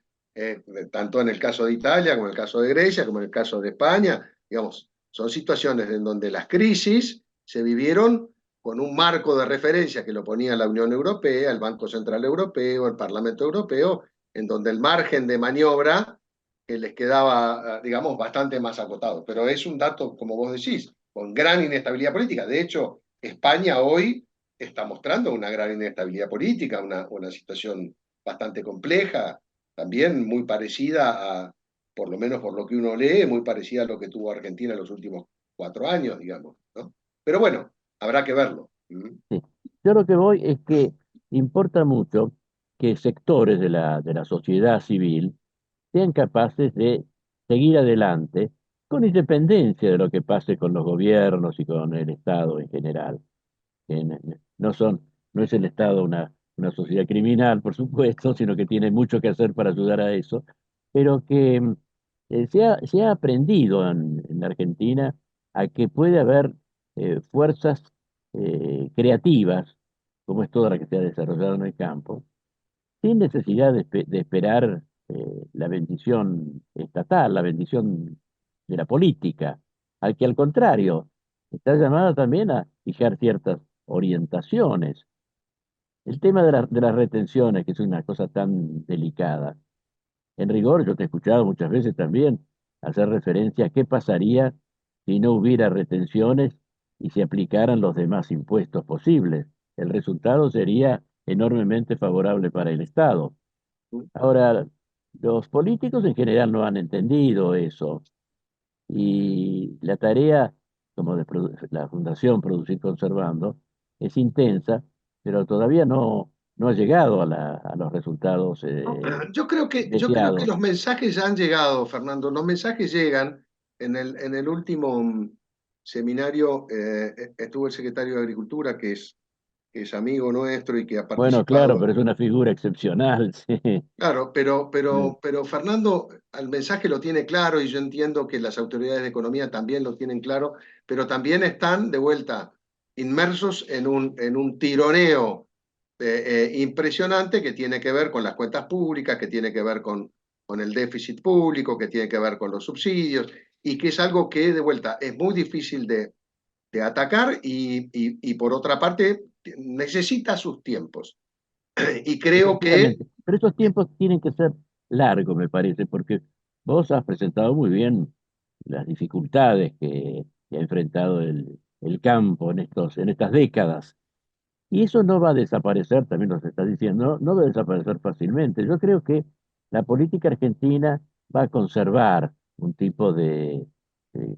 H: tanto en el caso de Italia como en el caso de Grecia, como en el caso de España, digamos, son situaciones en donde las crisis se vivieron con un marco de referencia que lo ponía la Unión Europea, el Banco Central Europeo, el Parlamento Europeo, en donde el margen de maniobra que les quedaba, digamos, bastante más acotado. Pero es un dato, como vos decís, con gran inestabilidad política. De hecho, España hoy está mostrando una gran inestabilidad política, una situación bastante compleja, también muy parecida a, por lo menos por lo que uno lee, muy parecida a lo que tuvo Argentina en los últimos 4 años, digamos, ¿no? Pero bueno, habrá que verlo.
G: Sí. Yo lo que voy es que importa mucho que sectores de la sociedad civil sean capaces de seguir adelante con independencia de lo que pase con los gobiernos y con el Estado en general. No son, no es el Estado una sociedad criminal, por supuesto, sino que tiene mucho que hacer para ayudar a eso, pero que se ha aprendido en Argentina a que puede haber fuerzas creativas, como es toda la que se ha desarrollado en el campo, sin necesidad de esperar la bendición estatal, la bendición de la política, al que al contrario, está llamada también a fijar ciertas orientaciones. El tema de las retenciones, que es una cosa tan delicada, en rigor yo te he escuchado muchas veces también hacer referencia a qué pasaría si no hubiera retenciones y se aplicaran los demás impuestos posibles. El resultado sería enormemente favorable para el Estado. Ahora, los políticos en general no han entendido eso y la tarea, como de la Fundación Producir Conservando, es intensa, pero todavía no ha llegado a los resultados
H: Yo creo que
G: deseados.
H: los mensajes ya han llegado, Fernando. Los mensajes llegan. En el último seminario estuvo el secretario de Agricultura, que es amigo nuestro y que ha
G: Bueno, claro,
H: participado.
G: pero es una figura excepcional, sí.
H: Claro, pero,
G: Mm.
H: pero, pero Fernando, el mensaje lo tiene claro y yo entiendo que las autoridades de economía también lo tienen claro, pero también están de vuelta inmersos en un tironeo impresionante que tiene que ver con las cuentas públicas, que tiene que ver con el déficit público, que tiene que ver con los subsidios y que es algo que de vuelta es muy difícil de atacar y por otra parte necesita sus tiempos. Y creo que
G: Efectivamente, pero esos tiempos tienen que ser largos, me parece, porque vos has presentado muy bien las dificultades que ha enfrentado el campo en estas décadas. Y eso no va a desaparecer, también nos está diciendo, no va a desaparecer fácilmente. Yo creo que la política argentina va a conservar un tipo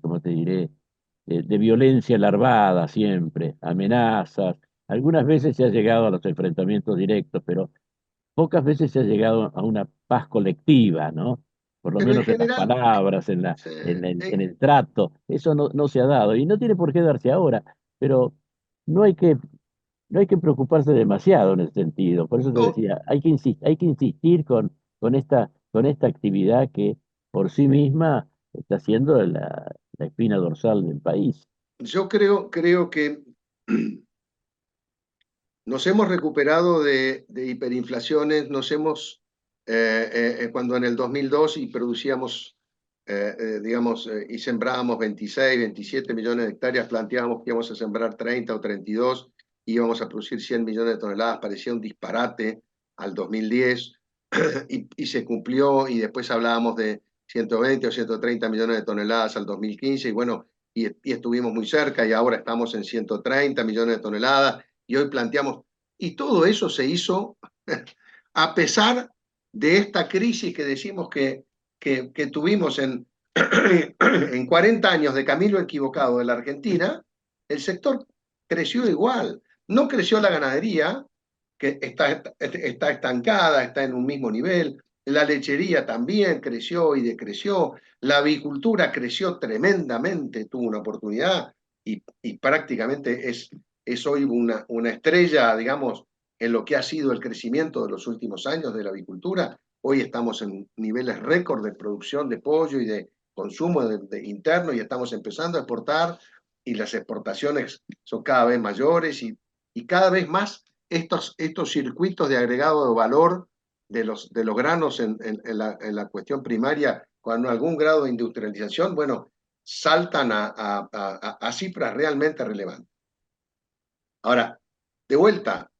G: ¿cómo te diré?, de violencia larvada siempre, amenazas. Algunas veces se ha llegado a los enfrentamientos directos, pero pocas veces se ha llegado a una paz colectiva, ¿no? por lo
H: Pero en
G: menos en las
H: general,
G: palabras, en el trato. Eso no se ha dado y no tiene por qué darse ahora, pero no hay que, no hay que preocuparse demasiado en ese sentido. Por eso te
H: no,
G: decía, hay que insistir con esta actividad que por sí misma está siendo la espina dorsal del país.
H: yo creo que nos hemos recuperado de hiperinflaciones, cuando en el 2002 y producíamos, digamos, y sembrábamos 26, 27 millones de hectáreas, planteábamos que íbamos a sembrar 30 o 32, íbamos a producir 100 millones de toneladas, parecía un disparate al 2010, y se cumplió, y después hablábamos de 120 o 130 millones de toneladas al 2015, y bueno, y estuvimos muy cerca, y ahora estamos en 130 millones de toneladas, y hoy planteamos, y todo eso se hizo a pesar de esta crisis que decimos que tuvimos en 40 años de camino equivocado de la Argentina, el sector creció igual. No creció la ganadería, que está estancada, está en un mismo nivel. La lechería también creció y decreció. La avicultura creció tremendamente, tuvo una oportunidad y prácticamente es hoy una estrella, digamos, en lo que ha sido el crecimiento de los últimos años de la avicultura. Hoy estamos en niveles récord de producción de pollo y de consumo interno y estamos empezando a exportar y las exportaciones son cada vez mayores y cada vez más estos circuitos de agregado de valor de los granos en la cuestión primaria con algún grado de industrialización, bueno, saltan a cifras realmente relevantes. Ahora, de vuelta,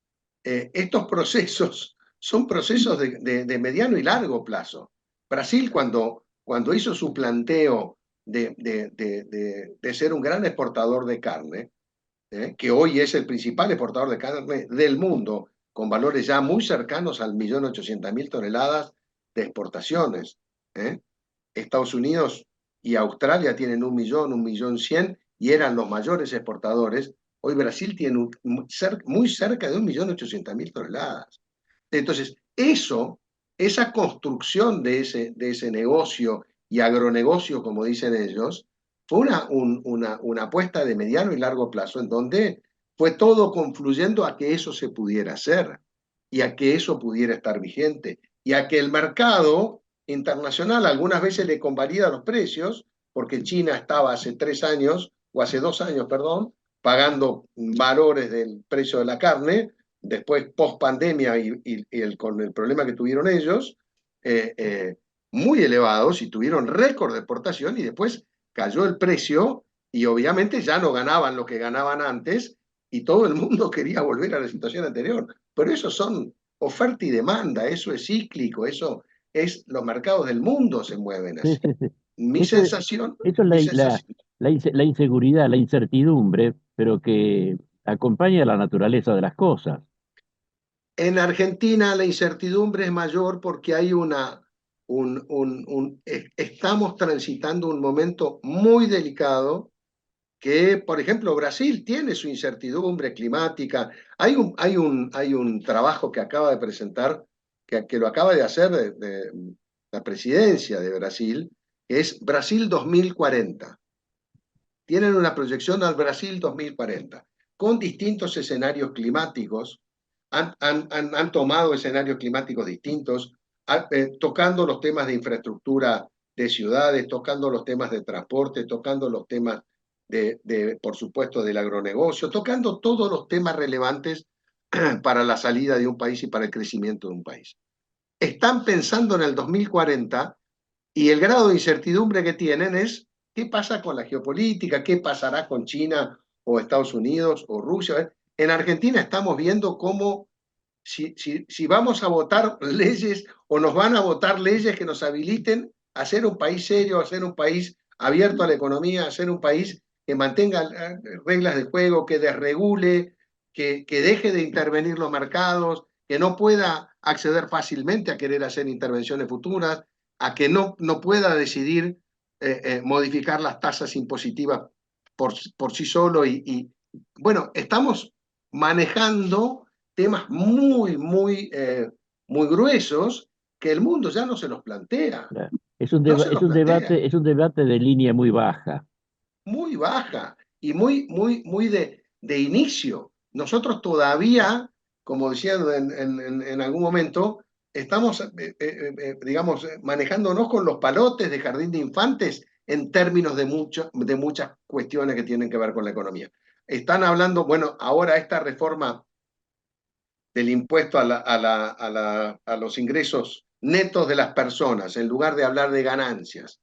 H: estos procesos son procesos de mediano y largo plazo. Brasil, cuando hizo su planteo de ser un gran exportador de carne, que hoy es el principal exportador de carne del mundo, con valores ya muy cercanos al 1.800.000 toneladas de exportaciones. Estados Unidos y Australia tienen 1.000.000, 1.100.000 y eran los mayores exportadores. Hoy Brasil tiene muy cerca de 1.800.000 toneladas. Entonces, esa construcción de ese negocio y agronegocio, como dicen ellos, fue una apuesta de mediano y largo plazo en donde fue todo confluyendo a que eso se pudiera hacer y a que eso pudiera estar vigente y a que el mercado internacional algunas veces le convalida los precios, porque China estaba hace 3 años, o hace 2 años, perdón, pagando valores del precio de la carne, después post pandemia con el problema que tuvieron ellos, muy elevados y tuvieron récord de exportación y después cayó el precio y obviamente ya no ganaban lo que ganaban antes y todo el mundo quería volver a la situación anterior. Pero eso son oferta y demanda, eso es cíclico, eso es, los mercados del mundo se mueven así. Mi
G: Eso es,
H: sensación,
G: eso es
H: mi sensación
G: la inseguridad, la incertidumbre, pero que acompaña la naturaleza de las cosas.
H: en Argentina la incertidumbre es mayor porque hay estamos transitando un momento muy delicado que, por ejemplo, Brasil tiene su incertidumbre climática. Hay un trabajo que acaba de presentar, que lo acaba de hacer de la presidencia de Brasil, que es Brasil 2040. Tienen una proyección al Brasil 2040, con distintos escenarios climáticos, han tomado escenarios climáticos distintos, tocando los temas de infraestructura de ciudades, tocando los temas de transporte, tocando los temas por supuesto, del agronegocio, tocando todos los temas relevantes para la salida de un país y para el crecimiento de un país. Están pensando en el 2040 y el grado de incertidumbre que tienen es qué pasa con la geopolítica, qué pasará con China o Estados Unidos o Rusia. En Argentina estamos viendo cómo si vamos a votar leyes o nos van a votar leyes que nos habiliten a ser un país serio, a ser un país abierto a la economía, a ser un país que mantenga reglas de juego, que desregule, que deje de intervenir los mercados, que no pueda acceder fácilmente a querer hacer intervenciones futuras, a que no pueda decidir modificar las tasas impositivas por sí solo. Bueno, estamos manejando temas muy gruesos que el mundo ya no se los plantea. No se lo plantea.
G: Es un debate de línea muy baja.
H: Muy baja y muy de inicio. Nosotros todavía, como decía en algún momento, estamos, digamos, manejándonos con los palotes de jardín de infantes en términos de muchas cuestiones que tienen que ver con la economía. Están hablando, bueno, ahora esta reforma del impuesto a los ingresos netos de las personas, en lugar de hablar de ganancias,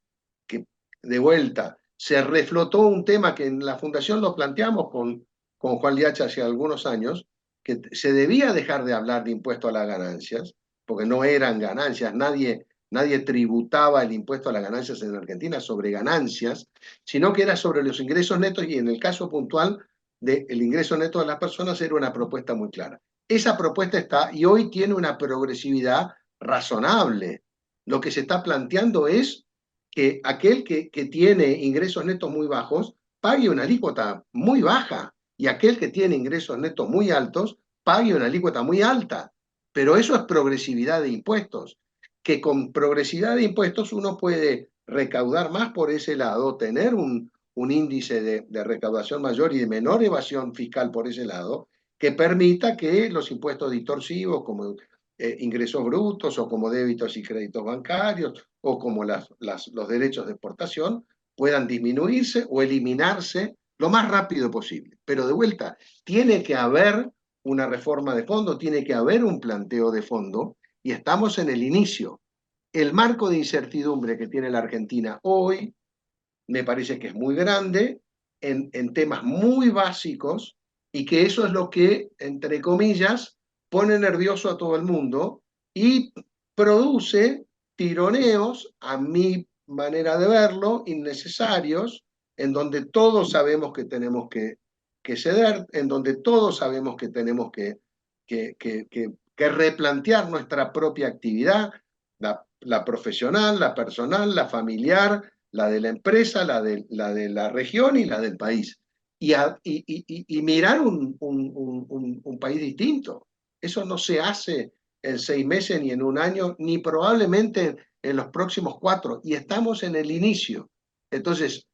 H: que de vuelta se reflotó un tema que en la Fundación lo planteamos con Juan Liacha hace algunos años, que se debía dejar de hablar de impuesto a las ganancias, porque no eran ganancias, nadie tributaba el impuesto a las ganancias en Argentina sobre ganancias, sino que era sobre los ingresos netos y en el caso puntual del ingreso neto de las personas era una propuesta muy clara. Esa propuesta está y hoy tiene una progresividad razonable. Lo que se está planteando es que aquel que tiene ingresos netos muy bajos pague una alícuota muy baja y aquel que tiene ingresos netos muy altos pague una alícuota muy alta. Pero eso es progresividad de impuestos, que con progresividad de impuestos uno puede recaudar más por ese lado, tener un índice de recaudación mayor y de menor evasión fiscal por ese lado, que permita que los impuestos distorsivos como ingresos brutos o como débitos y créditos bancarios o como los derechos de exportación puedan disminuirse o eliminarse lo más rápido posible. Pero de vuelta, tiene que haber una reforma de fondo, tiene que haber un planteo de fondo y estamos en el inicio. El marco de incertidumbre que tiene la Argentina hoy me parece que es muy grande en temas muy básicos y que eso es lo que, entre comillas, pone nervioso a todo el mundo y produce tironeos, a mi manera de verlo, innecesarios, en donde todos sabemos que tenemos que ceder, en donde todos sabemos que tenemos que replantear nuestra propia actividad, la profesional, la personal, la familiar, la de la empresa, la de la región y la del país. Y mirar un país distinto. Eso no se hace en 6 meses, ni en un año, ni probablemente en los próximos 4. Y estamos en el inicio. Entonces,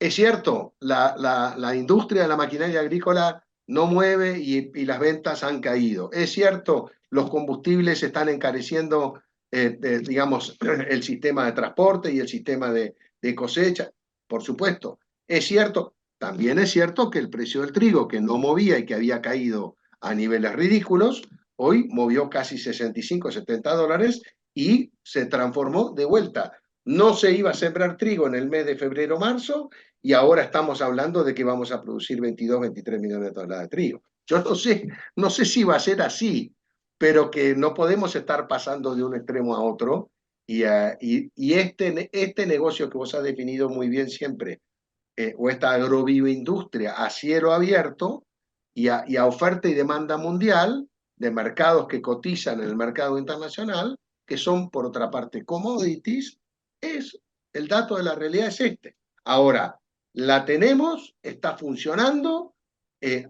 H: es cierto, la industria de la maquinaria agrícola no mueve y las ventas han caído. Es cierto, los combustibles están encareciendo, digamos, el sistema de transporte y el sistema de cosecha, por supuesto. Es cierto, también es cierto que el precio del trigo, que no movía y que había caído a niveles ridículos, hoy movió casi 65, $70 y se transformó de vuelta. No se iba a sembrar trigo en el mes de febrero-marzo y ahora estamos hablando de que vamos a producir 22, 23 millones de toneladas de trigo. Yo no sé si va a ser así, pero que no podemos estar pasando de un extremo a otro y este negocio que vos has definido muy bien siempre, o esta agrobioindustria a cielo abierto y a oferta y demanda mundial de mercados que cotizan en el mercado internacional, que son por otra parte commodities, es el dato de la realidad es este. Ahora, la tenemos, está funcionando,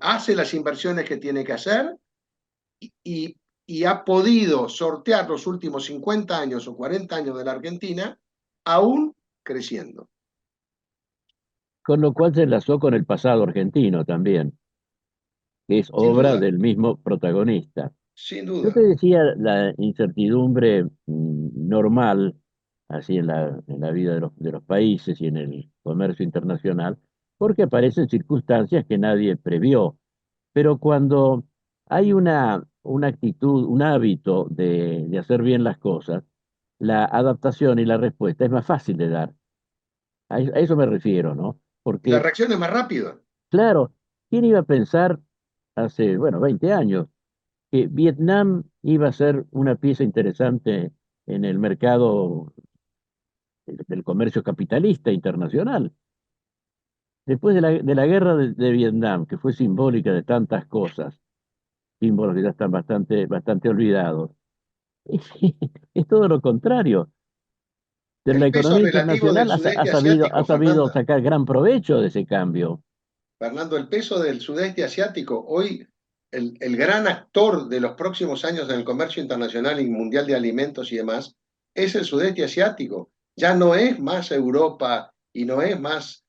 H: hace las inversiones que tiene que hacer y ha podido sortear los últimos 50 años o 40 años de la Argentina, aún creciendo.
G: Con lo cual se enlazó con el pasado argentino también, que es
H: Sin
G: obra
H: duda,
G: del mismo protagonista.
H: sin
G: Yo te
H: duda.
G: decía la incertidumbre normal, así en la vida de los países y en el comercio internacional, porque aparecen circunstancias que nadie previó. Pero cuando hay una actitud, un hábito de hacer bien las cosas, la adaptación y la respuesta es más fácil de dar. A eso me refiero, ¿no?
H: Y la
G: Porque,
H: reacción es más rápida.
G: claro, ¿quién iba a pensar hace, bueno, 20 años que Vietnam iba a ser una pieza interesante en el mercado del comercio capitalista internacional? Después de la guerra de Vietnam, que fue simbólica de tantas cosas, símbolos que ya están bastante olvidados, es todo lo contrario. De la
H: El peso
G: economía
H: relativo del
G: internacional
H: sudeste
G: ha
H: asiático,
G: sabido sacar gran provecho de ese cambio.
H: Fernando, el peso del sudeste asiático, hoy el gran actor de los próximos años en el comercio internacional y mundial de alimentos y demás, es el sudeste asiático. Ya no es más Europa y no es más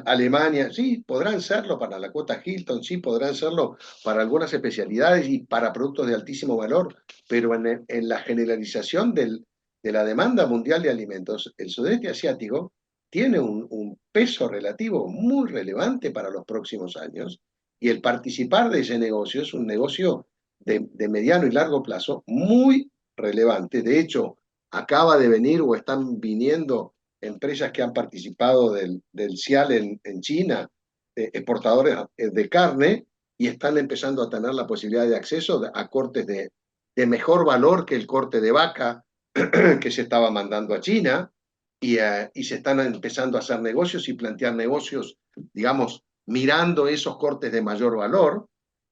H: Alemania. Sí, podrán serlo para la cuota Hilton, sí, podrán serlo para algunas especialidades y para productos de altísimo valor, pero en la generalización de la demanda mundial de alimentos, el sudeste asiático tiene un peso relativo muy relevante para los próximos años y el participar de ese negocio es un negocio de mediano y largo plazo muy relevante. De hecho, acaba de venir o están viniendo empresas que han participado del CIAL en China, exportadores de carne, y están empezando a tener la posibilidad de acceso a cortes de mejor valor que el corte de vaca que se estaba mandando a China, y se están empezando a hacer negocios y plantear negocios, digamos, mirando esos cortes de mayor valor.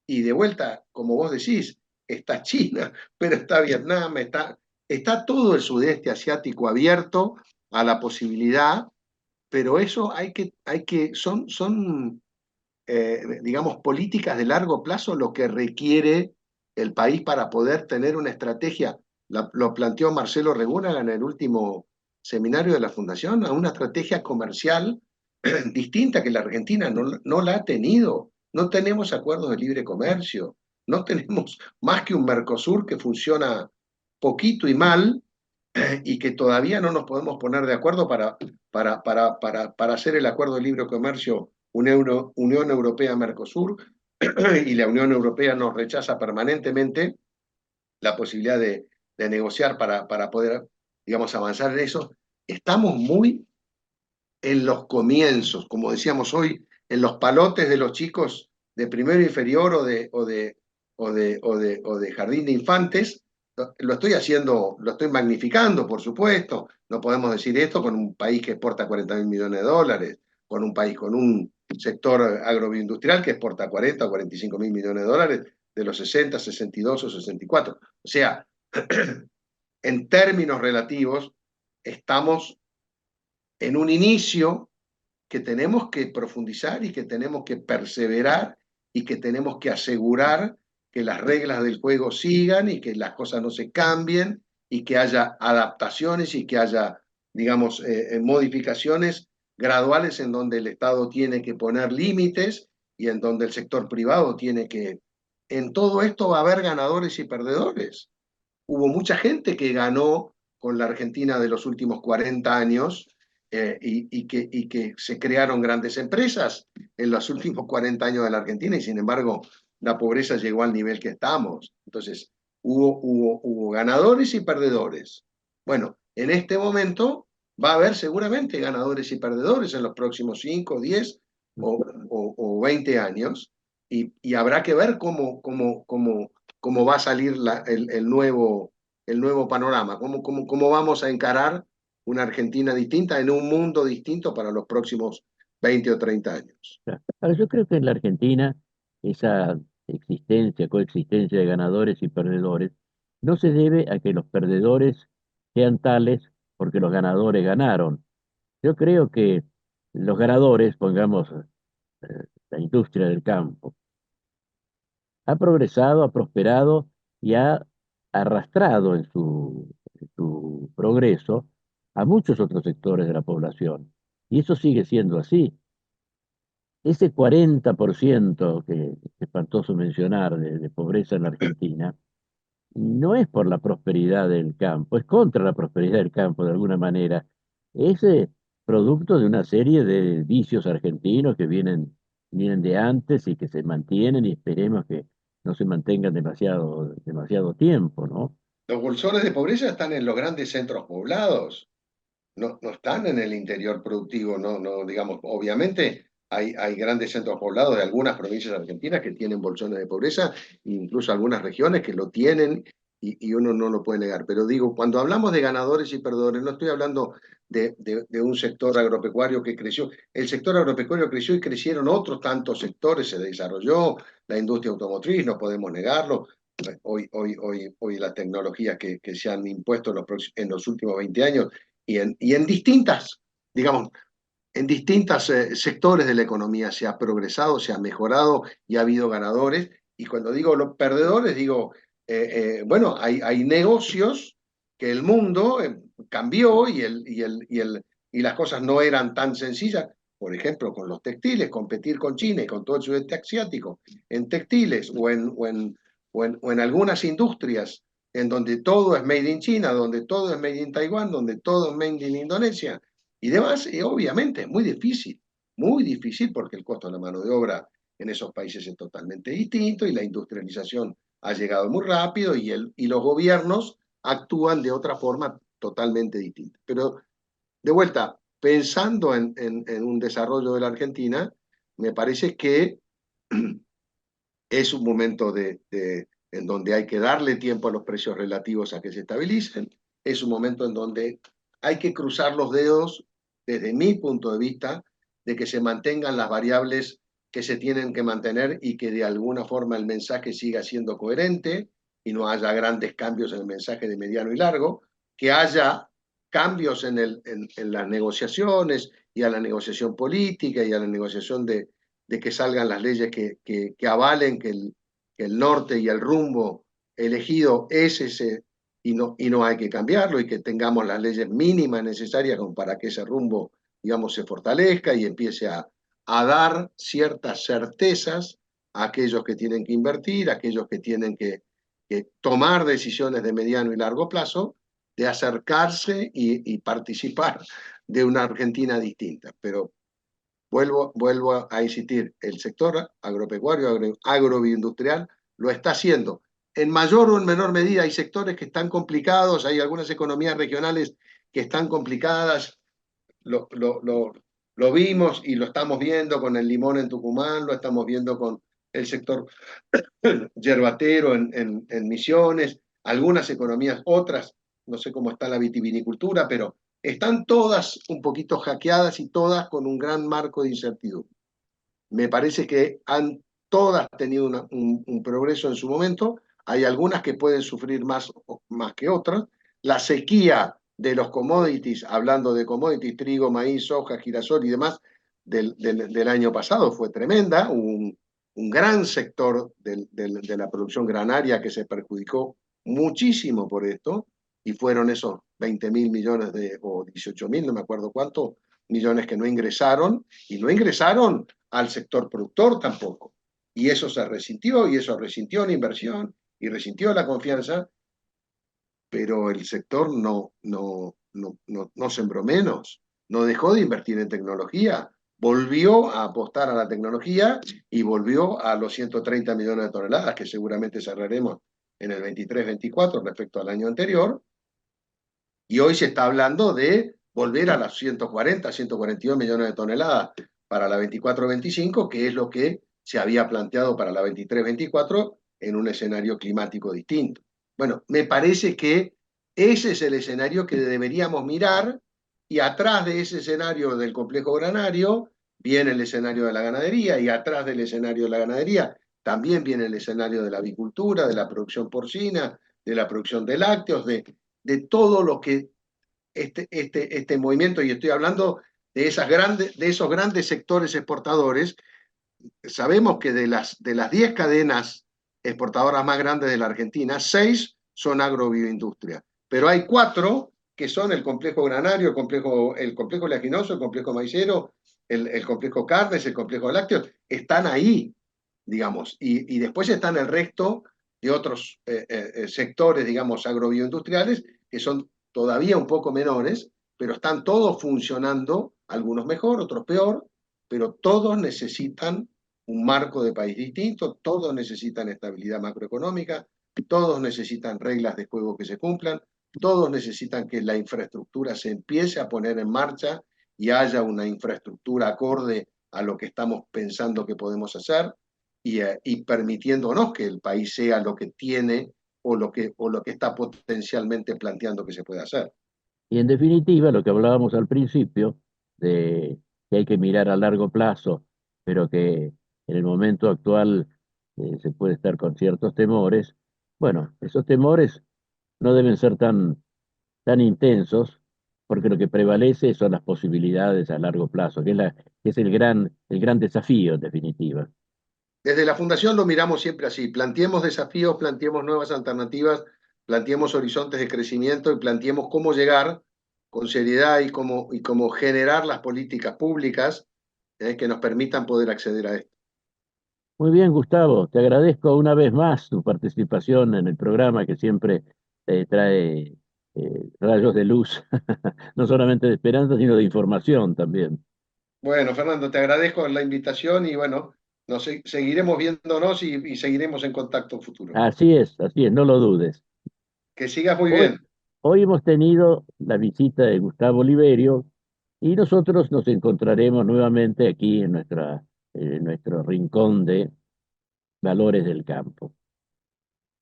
H: Y de vuelta, como vos decís, está China, pero está Vietnam, está todo el sudeste asiático abierto a la posibilidad, pero eso son digamos, políticas de largo plazo lo que requiere el país para poder tener una estrategia. Lo planteó Marcelo Regúnaga en el último seminario de la Fundación, a una estrategia comercial distinta que la Argentina no la ha tenido. No tenemos acuerdos de libre comercio, no tenemos más que un Mercosur que funciona poquito y mal, y que todavía no nos podemos poner de acuerdo para hacer el acuerdo de libre comercio Unión Europea-Mercosur, y la Unión Europea nos rechaza permanentemente la posibilidad de negociar para poder, digamos, avanzar en eso. Estamos muy en los comienzos, como decíamos hoy, en los palotes de los chicos de primero inferior o de jardín de infantes. Lo estoy haciendo, lo estoy magnificando, por supuesto. No podemos decir esto con un país que exporta 40.000 millones de dólares, con un país con un sector agroindustrial que exporta 40 o 45.000 millones de dólares de los 60, 62 o 64. O sea, en términos relativos, estamos en un inicio que tenemos que profundizar y que tenemos que perseverar y que tenemos que asegurar que las reglas del juego sigan y que las cosas no se cambien y que haya adaptaciones y que haya, digamos, modificaciones graduales en donde el Estado tiene que poner límites y en donde el sector privado tiene que... En todo esto va a haber ganadores y perdedores. Hubo mucha gente que ganó con la Argentina de los últimos 40 años, y que se crearon grandes empresas en los últimos 40 años de la Argentina, y sin embargo la pobreza llegó al nivel que estamos. Entonces hubo ganadores y perdedores. Bueno, en este momento va a haber seguramente ganadores y perdedores en los próximos 5, 10 o 20 años, y habrá que ver cómo va a salir el nuevo panorama, cómo vamos a encarar una Argentina distinta en un mundo distinto para los próximos 20 o 30 años.
G: Ahora, yo creo que en la Argentina esa coexistencia de ganadores y perdedores no se debe a que los perdedores sean tales porque los ganadores ganaron. Yo creo que los ganadores, pongamos la industria del campo, ha progresado, ha prosperado y ha arrastrado en su progreso a muchos otros sectores de la población. Y eso sigue siendo así. Ese 40% que es espantoso mencionar de pobreza en la Argentina, no es por la prosperidad del campo, es contra la prosperidad del campo de alguna manera. Es producto de una serie de vicios argentinos que vienen de antes y que se mantienen y esperemos que no se mantengan demasiado tiempo, ¿no?
H: Los bolsones de pobreza están en los grandes centros poblados, no están en el interior productivo, digamos, obviamente hay grandes centros poblados de algunas provincias argentinas que tienen bolsones de pobreza, incluso algunas regiones que lo tienen, y uno no lo puede negar. Pero digo, cuando hablamos de ganadores y perdedores, no estoy hablando de un sector agropecuario que creció. El sector agropecuario creció y crecieron otros tantos sectores, se desarrolló la industria automotriz, no podemos negarlo. Hoy las tecnologías que se han impuesto en los últimos 20 años y en distintas, digamos, en distintos sectores de la economía se ha progresado, se ha mejorado y ha habido ganadores. Y cuando digo los perdedores, digo, bueno, hay negocios que el mundo cambió y las cosas no eran tan sencillas. Por ejemplo, con los textiles, competir con China y con todo el sudeste asiático en textiles o en algunas industrias en donde todo es made in China, donde todo es made in Taiwán, donde todo es made in Indonesia y demás, obviamente es muy difícil porque el costo de la mano de obra en esos países es totalmente distinto y la industrialización ha llegado muy rápido y los gobiernos actúan de otra forma totalmente distinta. Pero de vuelta, pensando en un desarrollo de la Argentina, me parece que es un momento en donde hay que darle tiempo a los precios relativos a que se estabilicen, es un momento en donde hay que cruzar los dedos, desde mi punto de vista, de que se mantengan las variables que se tienen que mantener y que de alguna forma el mensaje siga siendo coherente y no haya grandes cambios en el mensaje de mediano y largo, que haya cambios en las negociaciones y a la negociación política y a la negociación de que salgan las leyes que avalen que el norte y el rumbo elegido es ese y no hay que cambiarlo y que tengamos las leyes mínimas necesarias como para que ese rumbo, digamos, se fortalezca y empiece a dar ciertas certezas a aquellos que tienen que invertir, a aquellos que tienen que tomar decisiones de mediano y largo plazo, de acercarse y participar de una Argentina distinta. Pero vuelvo a insistir, el sector agropecuario, agroindustrial, lo está haciendo. En mayor o en menor medida hay sectores que están complicados, hay algunas economías regionales que están complicadas, lo vimos y lo estamos viendo con el limón en Tucumán, lo estamos viendo con el sector yerbatero en Misiones, algunas economías, otras, no sé cómo está la vitivinicultura, pero están todas un poquito hackeadas y todas con un gran marco de incertidumbre. Me parece que han todas tenido un progreso en su momento, hay algunas que pueden sufrir más que otras. La sequía de los commodities, hablando de commodities, trigo, maíz, soja, girasol y demás, del año pasado fue tremenda, un gran sector de la producción granaria que se perjudicó muchísimo por esto, y fueron esos 20.000 millones o 18.000, no me acuerdo cuánto, millones que no ingresaron, y no ingresaron al sector productor tampoco. Y eso se resintió, y eso resintió la inversión, y resintió la confianza, pero el sector no sembró menos, no dejó de invertir en tecnología, volvió a apostar a la tecnología y volvió a los 130 millones de toneladas que seguramente cerraremos en el 23-24 respecto al año anterior, y hoy se está hablando de volver a las 140, 142 millones de toneladas para la 24-25, que es lo que se había planteado para la 23-24 en un escenario climático distinto. Bueno, me parece que ese es el escenario que deberíamos mirar, y atrás de ese escenario del complejo granario viene el escenario de la ganadería, y atrás del escenario de la ganadería también viene el escenario de la avicultura, de la producción porcina, de la producción de lácteos, de todo lo que este movimiento, y estoy hablando de esos grandes sectores exportadores. Sabemos que de las 10 cadenas exportadoras más grandes de la Argentina, 6 son agrobioindustria, pero hay 4 que son el complejo granario, el complejo oleaginoso, el complejo maicero, el complejo carnes, el complejo lácteos, están ahí, digamos, y después están el resto de otros sectores, digamos, agrobioindustriales, que son todavía un poco menores, pero están todos funcionando, algunos mejor, otros peor, pero todos necesitan un marco de país distinto, todos necesitan estabilidad macroeconómica, todos necesitan reglas de juego que se cumplan, todos necesitan que la infraestructura se empiece a poner en marcha y haya una infraestructura acorde a lo que estamos pensando que podemos hacer, y permitiéndonos que el país sea lo que tiene o lo que está potencialmente planteando que se puede hacer.
G: Y en definitiva, lo que hablábamos al principio, de que hay que mirar a largo plazo, pero que en el momento actual se puede estar con ciertos temores. Bueno, esos temores no deben ser tan intensos, porque lo que prevalece son las posibilidades a largo plazo, que es el gran desafío en definitiva.
H: Desde la Fundación lo miramos siempre así: planteemos desafíos, planteemos nuevas alternativas, planteemos horizontes de crecimiento y planteemos cómo llegar con seriedad y cómo generar las políticas públicas que nos permitan poder acceder a esto.
G: Muy bien, Gustavo, te agradezco una vez más tu participación en el programa que siempre trae rayos de luz, no solamente de esperanza, sino de información también.
H: Bueno, Fernando, te agradezco la invitación y bueno, seguiremos viéndonos y seguiremos en contacto futuro.
G: Así es, no lo dudes.
H: Que sigas muy bien.
G: Hoy hemos tenido la visita de Gustavo Oliverio y nosotros nos encontraremos nuevamente aquí en nuestro rincón de Valores del Campo.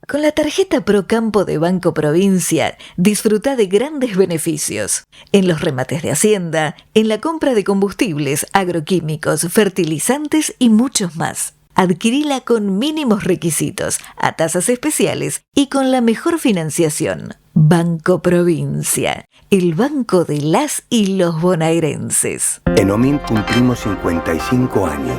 A: Con la tarjeta Procampo de Banco Provincia, disfruta de grandes beneficios en los remates de Hacienda, en la compra de combustibles, agroquímicos, fertilizantes y muchos más. Adquirila con mínimos requisitos, a tasas especiales y con la mejor financiación. Banco Provincia, el banco de las y los bonaerenses.
B: En OMINT cumplimos 55 años,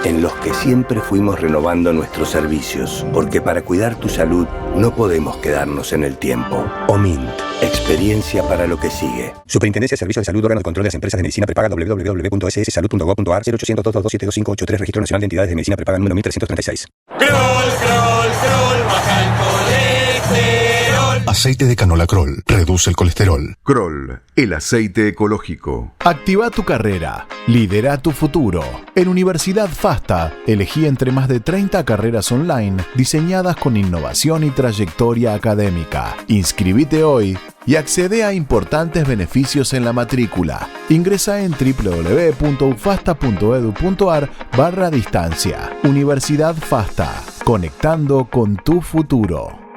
B: en los que siempre fuimos renovando nuestros servicios, porque para cuidar tu salud no podemos quedarnos en el tiempo. OMINT, experiencia para lo que sigue.
C: Superintendencia de Servicios de Salud, órgano de control de las empresas de medicina prepaga, www.sssalud.gov.ar, 0800-227-2583, Registro Nacional de Entidades de Medicina Prepaga número 1336.
D: Kroll, baja el colesterol.
E: Aceite de canola Kroll reduce el colesterol.
F: Kroll, el aceite ecológico.
E: Activa tu carrera. Lidera tu futuro. En Universidad FASTA, elegí entre más de 30 carreras online diseñadas con innovación y trayectoria académica. Inscribite hoy y accede a importantes beneficios en la matrícula. Ingresa en www.ufasta.edu.ar/distancia. Universidad FASTA, conectando con tu futuro.